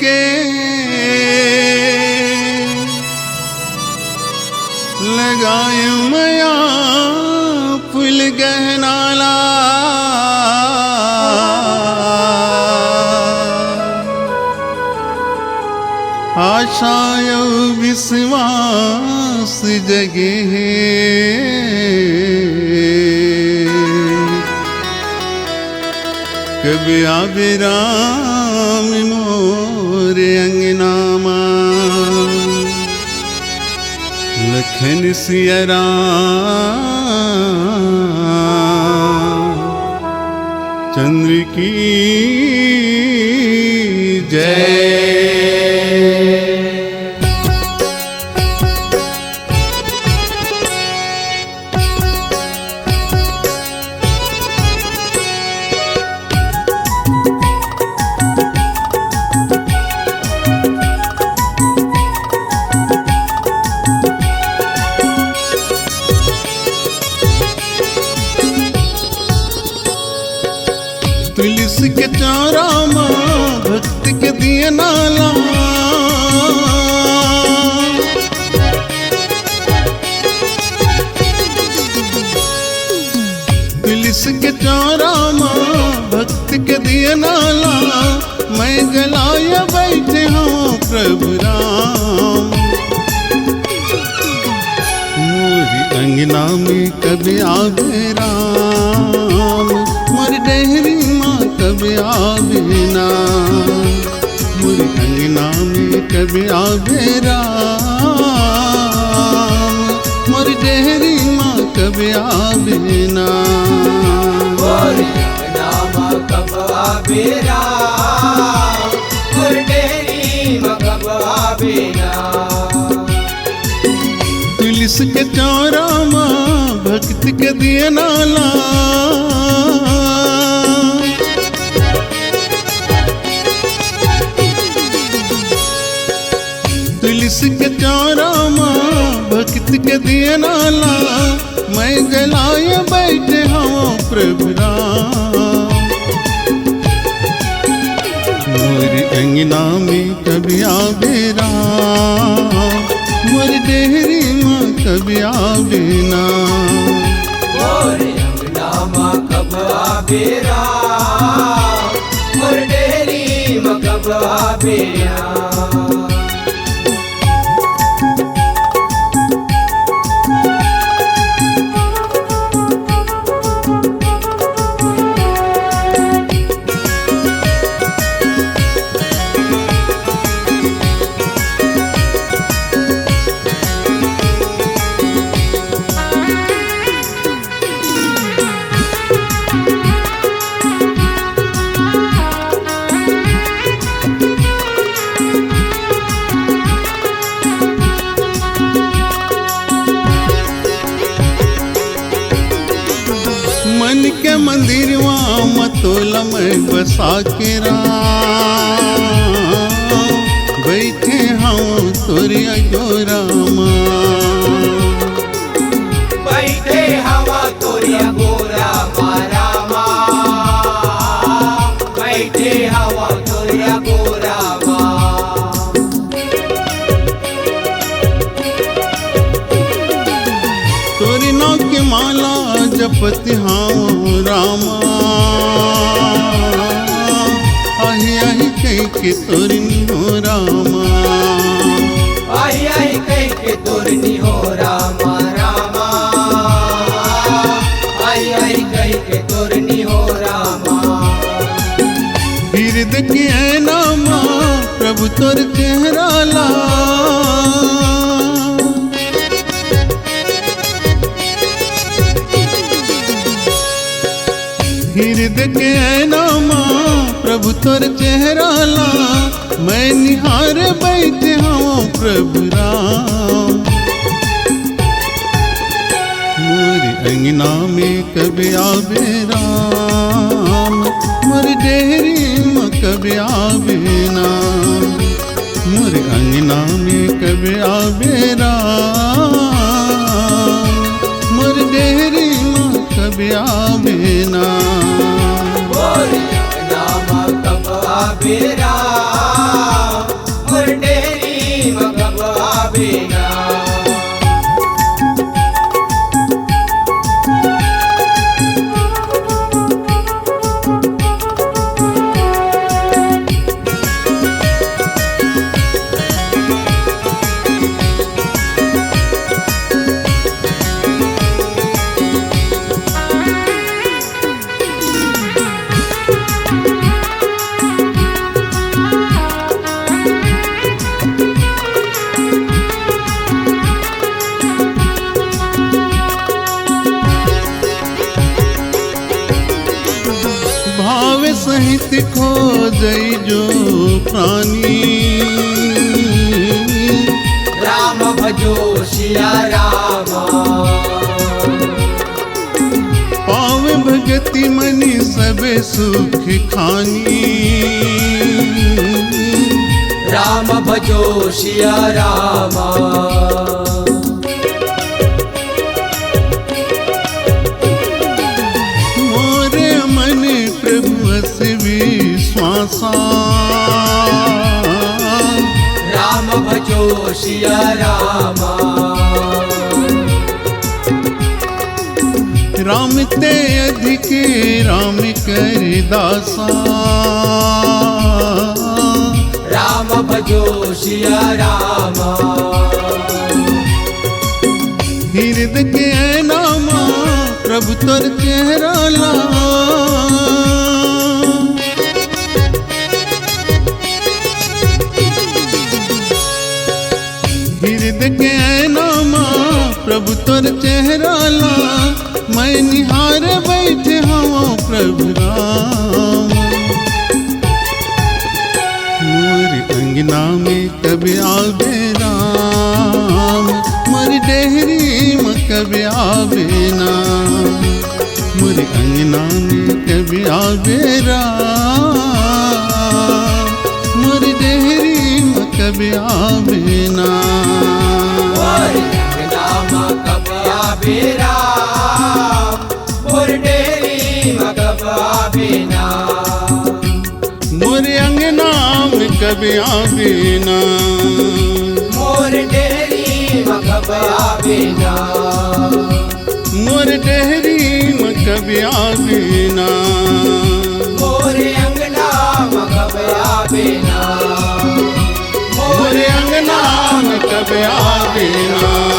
के लगाए मया फूल गहनाला आशाय विश्वास जगे कभी आवे राम मोरे अंगनामा लखन सिया राम चंद्र की जय। तुलसी के चारा माँ भक्ति के दिए नाला तुलसी के चारा माँ भक्ति के दिए नाला मैं जलाया बैठे हूँ प्रभु राम मोरी अंगना में कभी आवे राम मोर डेहरी कभी आवे ना मोरी अंगना में कभी आवे राम मोर डेहरी माँ कभी आवे ना मोरी अंगना माँ कब आवे राम मोर डेहरी माँ कब आवे ना तुलसी के चौरा माँ भक्ति के दिए नाला तुलसी के चारा माँ भक्ति के दिए नाला मैं जलाए बैठे हूँ प्रभु राम मोरी अंगना में कभी आवे राम मोरी डेहरी माँ कभी आवे ना मोरी अंगना माँ कब आवे राम मोर डेहरी माँ कब आवे ना। मन के मंदिरवा मतोला में बसा के राम बैठे हम तोरिया गोरामा बैठे हवा तोरिया गोरा मारामा बैठे हवा तोरिया गोरा तोरी नौ की माला जपति हाँ रामा आही आही कह के तोरी हो रामा आई आई कह के तोरनी हो रामा रामा आई आई कह के तोरनी हो रामा हृदय की है नामा प्रभु तोर चेहरा ला हृदय के नामा प्रभु तोर चेहरा ला मैं निहार बैठे हूँ प्रभु राम मोरी अंगना में कभी आवे राम मोर डेहरी में कभी आवे ना मोरी अंगना में कभी आवे राम मोर डेहरी में कभी आवे ना मोरी अंगना माँ कब आवे राम भक्ति खो जई जो प्राणी, राम भजो सिया रामा। पावे भगति मनि सबे सुख खानी, राम भजो सिया रामा। मोरे मन प्रभु अस विश्वासा, राम भजो सिया रामा। राम ते अधिक राम कर दासा, राम भजो सिया रामा। हृदय के नामा प्रभु तोर चेहरा ला, हृदय के नामा प्रभु तोर चेहरा ला। मैं निहार बैठे हूँ प्रभु राम, मोर अंगना में कभी आवे राम, मोर डेहरी में कभी आवे ना, मोर अंगना में कभी आवे राम, मोर डेहरी में कभी आवे ना। मोर अंगना में कभी आवे ना, मोर डेहरी में कब आवे ना। मोर डेहरी में कभी आवे ना, मोर अंगना में कब आवे ना। मोर अंगना में कभी आवे ना।